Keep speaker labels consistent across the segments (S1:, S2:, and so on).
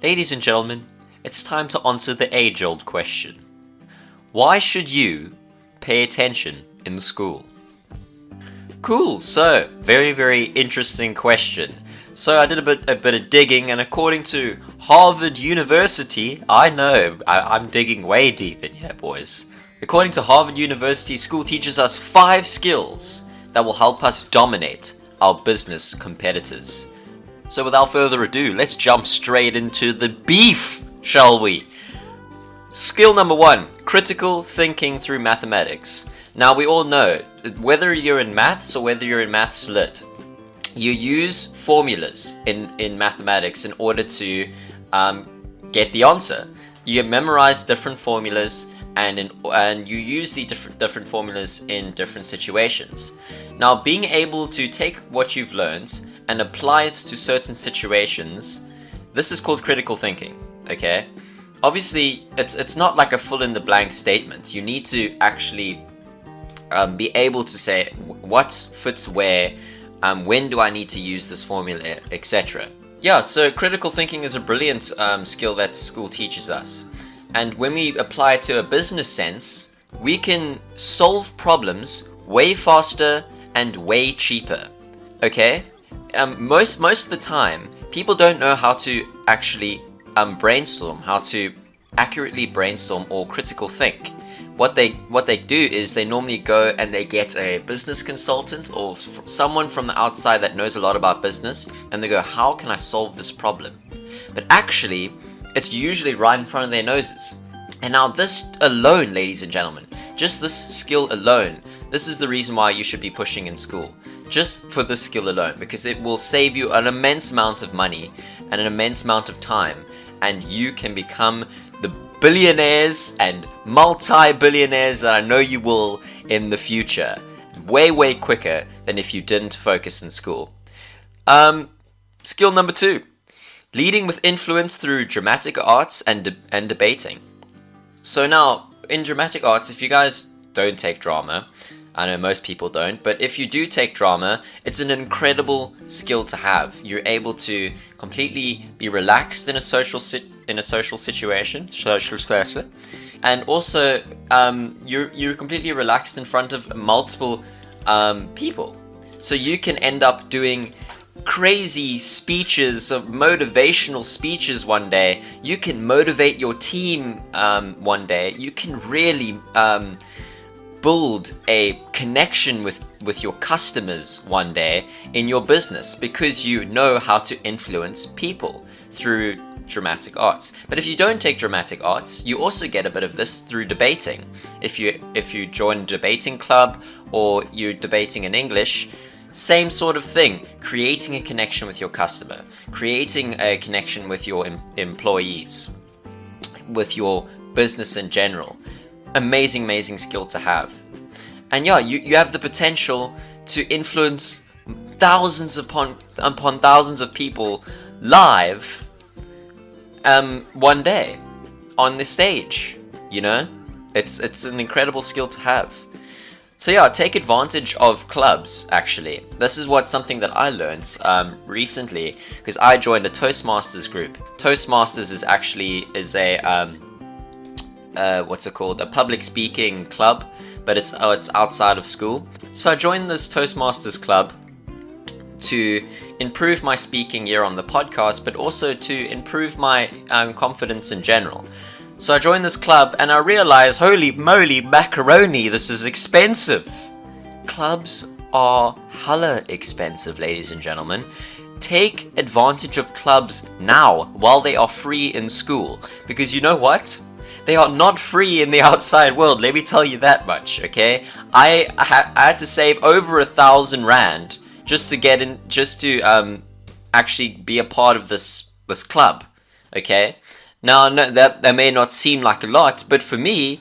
S1: ladies and gentlemen, it's time to answer the age-old question. Why should you pay attention in school? Cool, so very interesting question. So I did a bit of digging, and according to Harvard University, I'm digging way deep in here, boys. According to Harvard University, school teaches us 5 skills that will help us dominate our business competitors. So without further ado, let's jump straight into the beef, shall we? Skill number 1, critical thinking through mathematics. Now we all know, whether you're in maths or whether you're in maths lit, you use formulas in mathematics in order to get the answer. You memorize different formulas and you use the different formulas in different situations. Now, being able to take what you've learned and apply it to certain situations, this is called critical thinking. Okay, obviously it's not like a fill in the blank statement. You need to actually be able to say what fits where. When do I need to use this formula, etc. Yeah, so critical thinking is a brilliant skill that school teaches us. And when we apply it to a business sense, we can solve problems way faster and way cheaper. Okay? Most of the time, people don't know how to actually brainstorm, how to accurately brainstorm or critical think. What they do is they normally go and they get a business consultant or someone from the outside that knows a lot about business, and they go, how can I solve this problem? But actually, it's usually right in front of their noses. And now this alone, ladies and gentlemen, just this skill alone, this is the reason why you should be pushing in school. Just for this skill alone, because it will save you an immense amount of money and an immense amount of time, and you can become the billionaires and multi-billionaires that I know you will in the future, way quicker than if you didn't focus in school. Skill number 2, leading with influence through dramatic arts and debating. So now, in dramatic arts, if you guys don't take drama, I know most people don't, but if you do take drama, it's an incredible skill to have. You're able to completely be relaxed in a social situation, and also you're completely relaxed in front of multiple people. So you can end up doing crazy speeches, of motivational speeches one day. You can motivate your team one day. You can really build a connection with your customers one day in your business, because you know how to influence people through dramatic arts. But if you don't take dramatic arts, you also get a bit of this through debating. If you join a debating club or you're debating in English, same sort of thing, creating a connection with your customer, creating a connection with your employees, with your business in general. Amazing skill to have. And yeah, you have the potential to influence thousands upon thousands of people live one day on the stage. You know, it's an incredible skill to have. So yeah, take advantage of clubs. Actually, this is something that I learned recently, because I joined a Toastmasters group. Toastmasters is a what's it called? A public speaking club, but it's outside of school. So I joined this Toastmasters club to improve my speaking here on the podcast, but also to improve my confidence in general. So I joined this club and I realized, holy moly macaroni, this is expensive. Clubs are hella expensive, ladies and gentlemen. Take advantage of clubs now while they are free in school, because you know what? They are not free in the outside world, let me tell you that much, okay? I had to save over 1,000 rand just to get in, just to actually be a part of this club, okay? Now, no, that may not seem like a lot, but for me,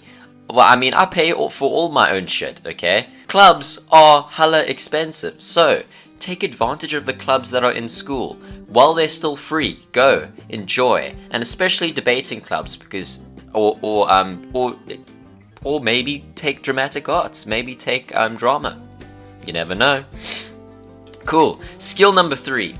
S1: well, I mean, I pay for all my own shit, okay? Clubs are hella expensive, so take advantage of the clubs that are in school while they're still free. Go, enjoy, and especially debating clubs, because or maybe take dramatic arts, maybe take drama. You never know. Cool. Skill number 3.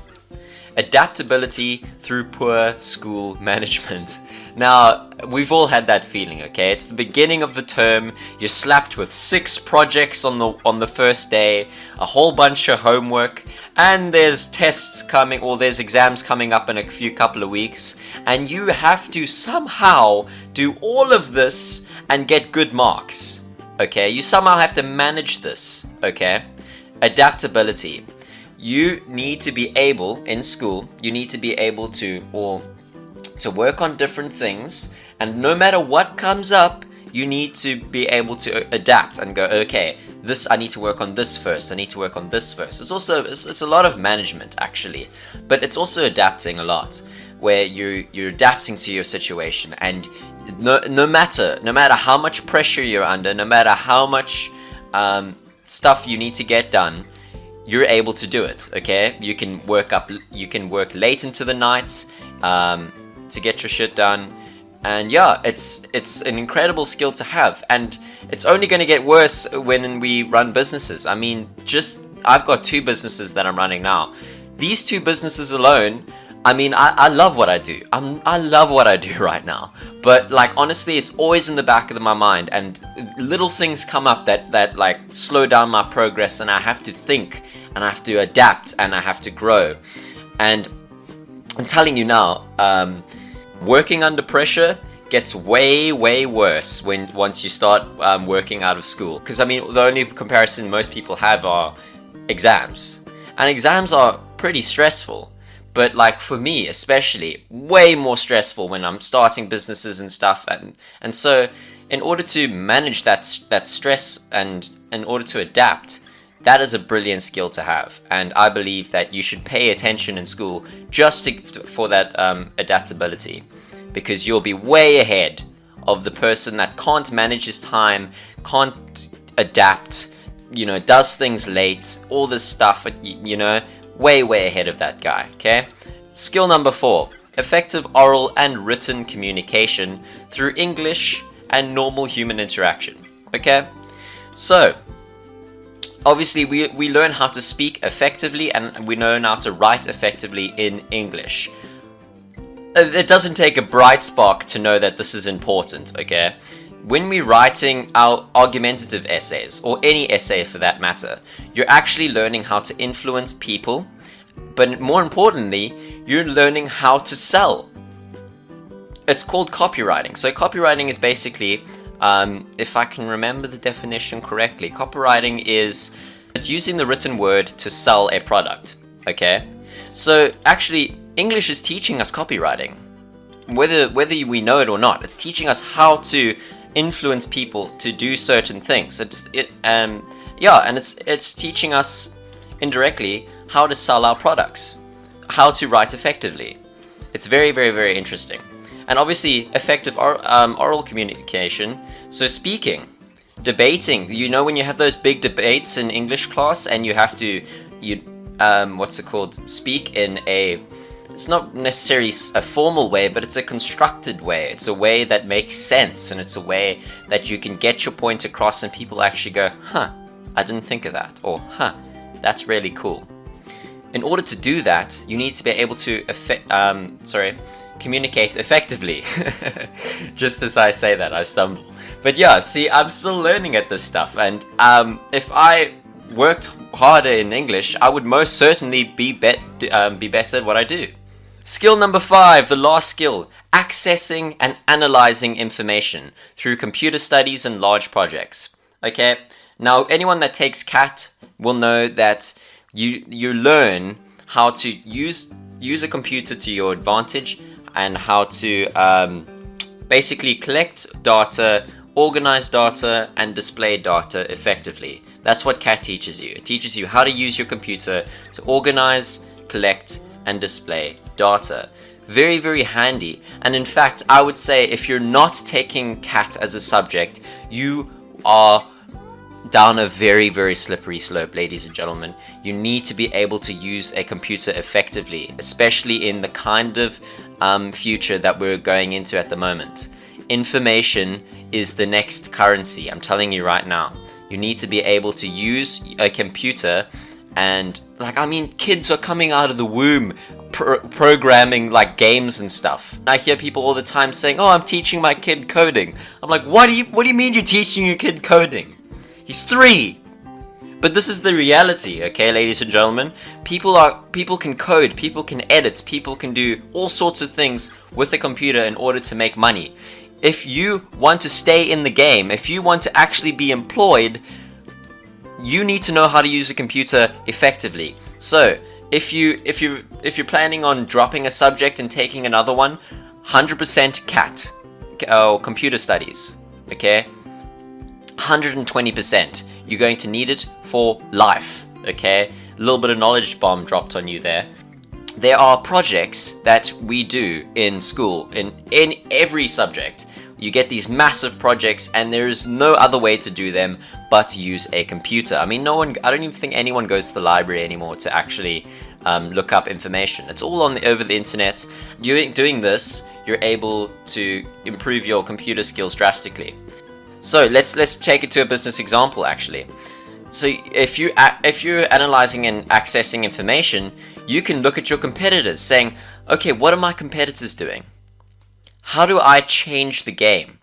S1: Adaptability through poor school management. Now, we've all had that feeling, okay? It's the beginning of the term, you're slapped with 6 projects on the first day, a whole bunch of homework, and there's tests coming, or there's exams coming up in a couple of weeks, and you have to somehow do all of this and get good marks, okay? You somehow have to manage this, okay? Adaptability. You need to be able, in school, you need to be able to work on different things, and no matter what comes up, you need to be able to adapt and go, okay, this, I need to work on this first, I need to work on this first. It's a lot of management, actually, but it's also adapting a lot, where you're adapting to your situation, and no matter how much pressure you're under, no matter how much stuff you need to get done, you're able to do it, okay? You can work late into the night to get your shit done, and yeah, it's an incredible skill to have, and it's only going to get worse when we run businesses. I mean, I've got 2 businesses that I'm running now. These 2 businesses alone, I mean, I love what I do. I love what I do right now. But like, honestly, it's always in the back of my mind, and little things come up that like slow down my progress, and I have to think, and I have to adapt, and I have to grow. And I'm telling you now, working under pressure gets way worse once you start working out of school. Because I mean, the only comparison most people have are exams, and exams are pretty stressful. But like, for me especially, way more stressful when I'm starting businesses and stuff, and so in order to manage that stress and in order to adapt, that is a brilliant skill to have, and I believe that you should pay attention in school just for that adaptability, because you'll be way ahead of the person that can't manage his time, can't adapt, does things late, all this stuff, way ahead of that guy, okay? Skill number 4, effective oral and written communication through English and normal human interaction, okay? So, obviously we learn how to speak effectively, and we learn how to write effectively in English. It doesn't take a bright spark to know that this is important, okay? When we're writing our argumentative essays, or any essay for that matter, you're actually learning how to influence people, but more importantly, you're learning how to sell. It's called copywriting. So copywriting is basically, if I can remember the definition correctly, copywriting it's using the written word to sell a product, okay? So actually, English is teaching us copywriting. Whether we know it or not, it's teaching us how to influence people to do certain things. And it's teaching us indirectly how to sell our products, how to write effectively. It's very interesting. And obviously, effective oral communication, so speaking, debating. When you have those big debates in English class, and you have to speak in it's not necessarily a formal way, but it's a constructed way. It's a way that makes sense, and it's a way that you can get your point across, and people actually go, huh, I didn't think of that, or huh, that's really cool. In order to do that, you need to be able to communicate effectively. Just as I say that, I stumble. But yeah, see, I'm still learning at this stuff, and if I worked harder in English, I would most certainly be better at what I do. Skill number 5, the last skill, accessing and analyzing information through computer studies and large projects. Okay, now anyone that takes CAT will know that you learn how to use a computer to your advantage, and how to basically collect data, organize data, and display data effectively. That's what CAT teaches you. It teaches you how to use your computer to organize, collect, and display data. Very handy. And in fact, I would say if you're not taking CAT as a subject, you are down a very slippery slope, ladies and gentlemen. You need to be able to use a computer effectively, especially in the kind of future that we're going into at the moment. Information is the next currency, I'm telling you right now. You need to be able to use a computer And like, I mean, kids are coming out of the womb programming like games and stuff. I hear people all the time saying, "Oh, I'm teaching my kid coding." I'm like, what do you mean you're teaching your kid coding? He's 3. But this is the reality, okay, ladies and gentlemen. People can code, people can edit, people can do all sorts of things with a computer in order to make money. If you want to stay in the game, if you want to actually be employed, you need to know how to use a computer effectively. So if you're planning on dropping a subject and taking another one, 100% CAT, or computer studies, okay? 120%. You're going to need it for life, okay? A little bit of knowledge bomb dropped on you there. There are projects that we do in school, in every subject. You get these massive projects, and there's no other way to do them but to use a computer. I mean, I don't even think anyone goes to the library anymore to actually look up information. It's all over the internet. Doing this, you're able to improve your computer skills drastically. So let's take it to a business example, actually. So if you're analyzing and accessing information, you can look at your competitors, saying, okay, what are my competitors doing? How do I change the game?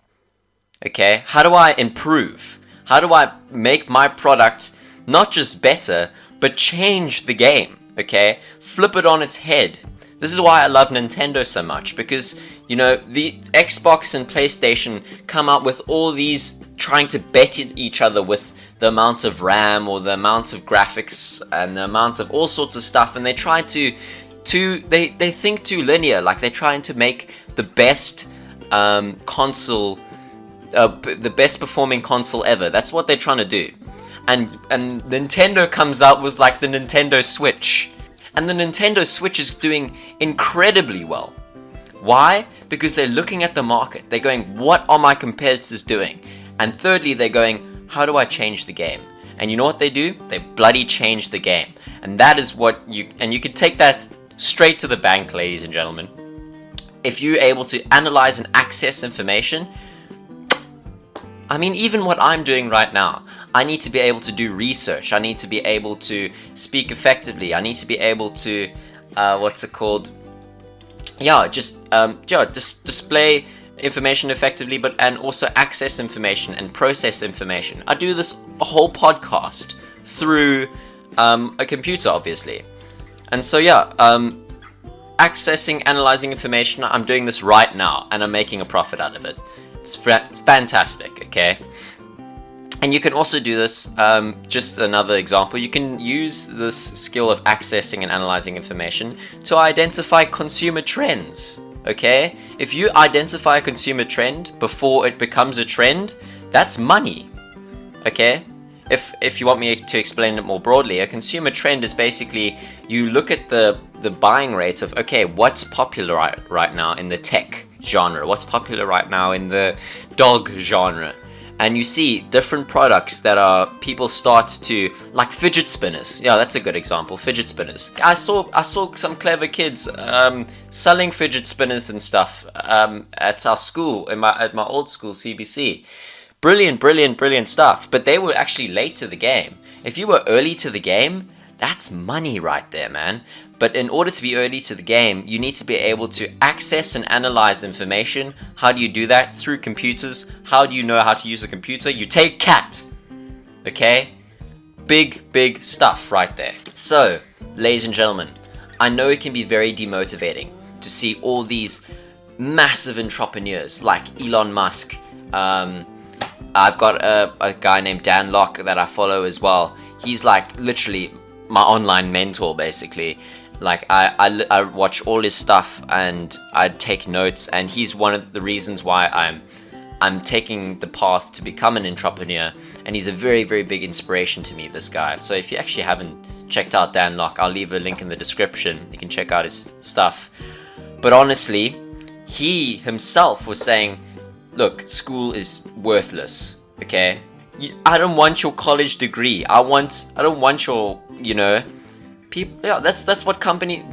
S1: Okay, how do I improve? How do I make my product not just better, but change the game? Okay, flip it on its head. This is why I love Nintendo so much, because, you know, the Xbox and PlayStation come out with all these trying to bet each other with the amount of RAM or the amount of graphics and the amount of all sorts of stuff, and they try they think too linear, like they're trying to make the best console, the best performing console ever. That's what they're trying to do. And Nintendo comes out with like the Nintendo Switch. And the Nintendo Switch is doing incredibly well. Why? Because they're looking at the market. They're going, what are my competitors doing? And thirdly, they're going, how do I change the game? And you know what they do? They bloody change the game. And that is what you can take that straight to the bank, ladies and gentlemen. If you're able to analyze and access information, I mean, even what I'm doing right now, I need to be able to do research. I need to be able to speak effectively. I need to be able to, just display information effectively, and also access information and process information. I do this whole podcast through a computer, obviously. And so, accessing, analyzing information, I'm doing this right now, and I'm making a profit out of it. It's fantastic, okay? And you can also do this, just another example, you can use this skill of accessing and analyzing information to identify consumer trends, okay? If you identify a consumer trend before it becomes a trend, that's money, okay? If you want me to explain it more broadly, a consumer trend is basically, you look at the buying rate of, okay, what's popular right now in the tech genre, what's popular right now in the dog genre, and you see different products that people start to, like fidget spinners. Yeah, that's a good example, fidget spinners. I saw some clever kids selling fidget spinners and stuff at our school, at my old school, CBC. Brilliant stuff, but they were actually late to the game. If you were early to the game, that's money right there, man. But in order to be early to the game, you need to be able to access and analyze information. How do you do that? Through computers. How do you know how to use a computer? You take CAT. Okay? Big stuff right there. So, ladies and gentlemen, I know it can be very demotivating to see all these massive entrepreneurs like Elon Musk. I've got a guy named Dan Locke that I follow as well. He's like literally my online mentor, basically. Like I watch all his stuff and I take notes, and he's one of the reasons why I'm taking the path to become an entrepreneur, and he's a very big inspiration to me, this guy. So if you actually haven't checked out Dan Locke, I'll leave a link in the description. You can check out his stuff. But honestly, he himself was saying, look, school is worthless, okay? I don't want your college degree. I don't want your, people. Yeah, that's what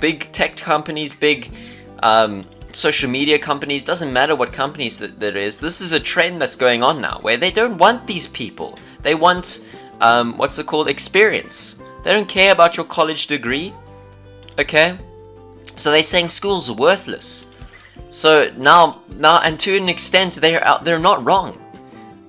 S1: big tech companies, big social media companies, doesn't matter what companies that is. This is a trend that's going on now, where they don't want these people. They want, experience. They don't care about your college degree. Okay? So they're saying schools are worthless. So now, and to an extent, they're not wrong.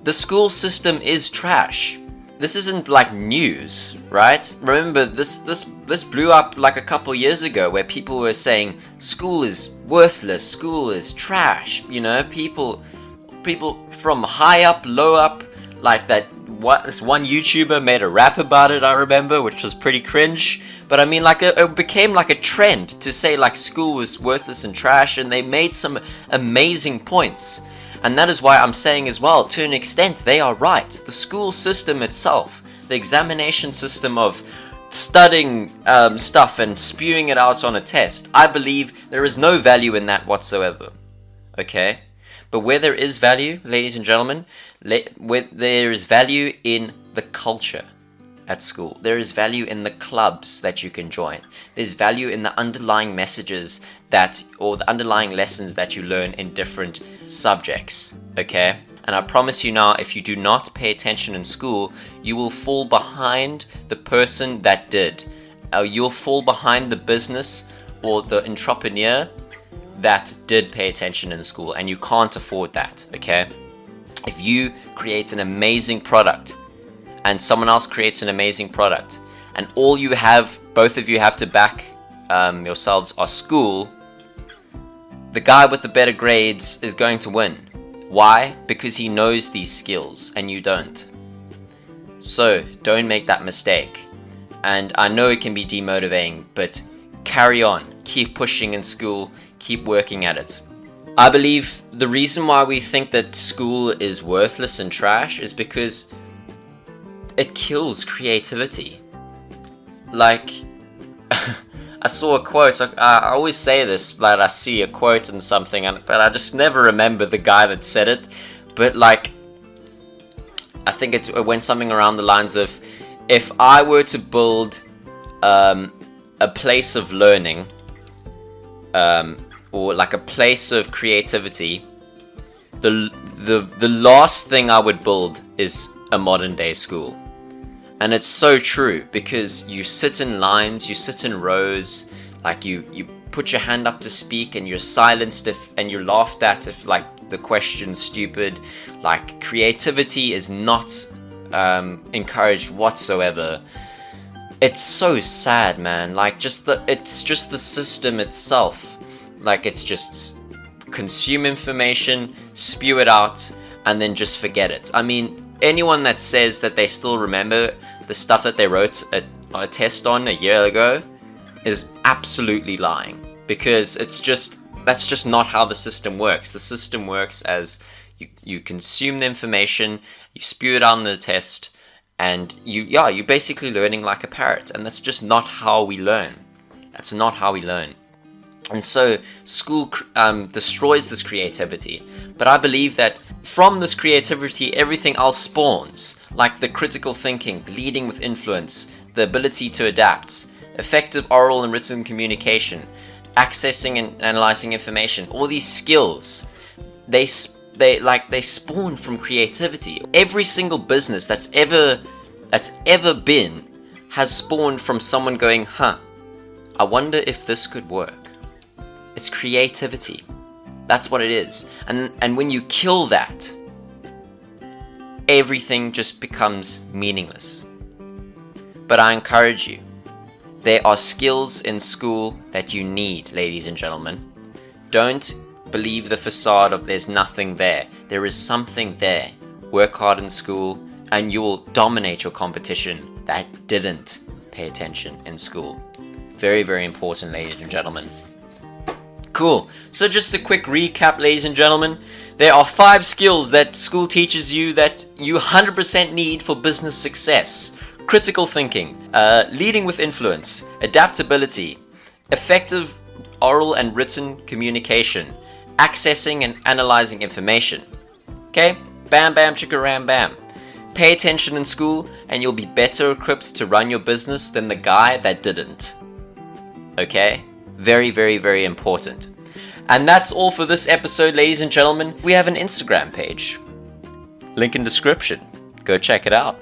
S1: The school system is trash. This isn't like news, right? Remember, this blew up like a couple years ago, where people were saying school is worthless, school is trash. You know, people from high up, low up, like that. This one YouTuber made a rap about it, I remember, which was pretty cringe. But I mean, like, it became like a trend to say like school was worthless and trash, and they made some amazing points. And that is why I'm saying as well, to an extent, they are right. The school system itself, the examination system of studying stuff and spewing it out on a test, I believe there is no value in that whatsoever. Okay? But where there is value, ladies and gentlemen, where there is value in the culture at school. There is value in the clubs that you can join. There's value in the underlying messages or the underlying lessons that you learn in different subjects. Okay? And I promise you now, if you do not pay attention in school, you will fall behind the person that did. You'll fall behind the business or the entrepreneur that did pay attention in school, and you can't afford that. Okay? If you create an amazing product and someone else creates an amazing product, and all you have, both of you have to back yourselves are school, the guy with the better grades is going to win. Why? Because he knows these skills and you don't. So don't make that mistake. And I know it can be demotivating, but carry on. Keep pushing in school. Keep working at it. I believe the reason why we think that school is worthless and trash is because it kills creativity. Like, I saw a quote, I always say this, but I see a quote in something, but I just never remember the guy that said it. But like, I think it went something around the lines of, if I were to build a place of learning, or like a place of creativity, the last thing I would build is a modern day school. And it's so true, because you sit in lines, you sit in rows, like you put your hand up to speak and you're silenced and you're laughed at if like the question's stupid. Like, creativity is not encouraged whatsoever. It's so sad, man. Like, it's just the system itself. Like, it's just consume information, spew it out, and then just forget it. I mean, anyone that says that they still remember the stuff that they wrote a test on a year ago is absolutely lying, because that's just not how the system works. The system works as you consume the information, you spew it on the test, and you're basically learning like a parrot, and that's just not how we learn. That's not how we learn. And so school destroys this creativity. But I believe that from this creativity, everything else spawns, like the critical thinking, leading with influence, the ability to adapt, effective oral and written communication, accessing and analyzing information. All these skills, they spawn from creativity. Every single business that's ever been has spawned from someone going, I wonder if this could work. It's creativity. That's what it is. And when you kill that, everything just becomes meaningless. But I encourage you, there are skills in school that you need, ladies and gentlemen. Don't believe the facade of there's nothing there. There is something there. Work hard in school and you will dominate your competition that didn't pay attention in school. Very, very important, ladies and gentlemen. Cool. So just a quick recap, ladies and gentlemen. There are 5 skills that school teaches you that you 100% need for business success. Critical thinking, leading with influence, adaptability, effective oral and written communication, accessing and analyzing information. Okay? Bam, bam, chicka, ram, bam. Pay attention in school and you'll be better equipped to run your business than the guy that didn't. Okay? Very, very, very important. And that's all for this episode, ladies and gentlemen. We have an Instagram page. Link in description. Go check it out.